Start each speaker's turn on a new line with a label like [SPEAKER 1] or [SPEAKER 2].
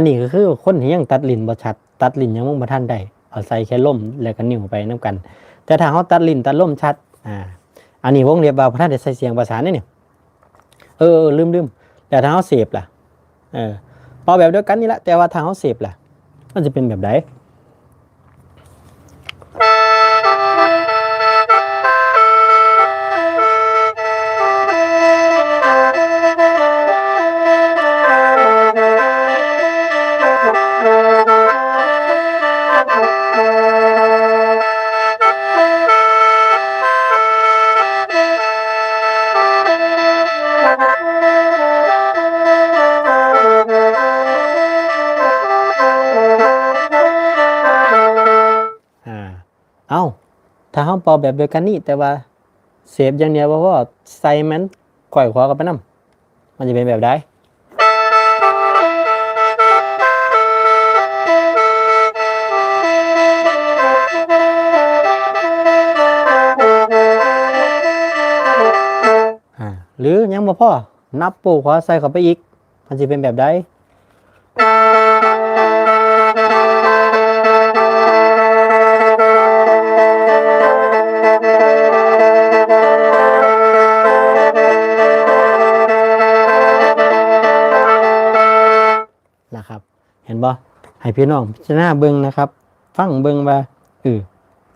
[SPEAKER 1] นี้ก็คือคนที่ยังตัดลิ้นบ่ชัดตัดลิ้นยังบ่ทันได้เอาใส่แค่ลมแล้วก็นิ้วไปนํกัน แต่ถ้าเขาตัดลิ้นตัดลมชัดอันนี้วงเล็บว่าบ่ทันได้ใส่เสียงประสานนี่ลืมแต่ถ้าเขาเสพล่ะพอแบบเดียวกันนี่แหละแต่ว่าถ้าเขาเสพล่ะมันจะเป็นแบบไหนเอาถ้าเขาเป่าแบบเดียวกันนี่แต่ว่าเสพอย่างเดียวเพราะว่าใส่มันก่อยขวากับไปน้ำมันจะเป็นแบบใดหรือยังบ่พอนับปูขวาใส่เข้าไปอีกมันจะเป็นแบบใดนะครับเห็นบ่ให้พี่น้องพิจารณาเบิ่งนะครับฟังเบิ่งว่า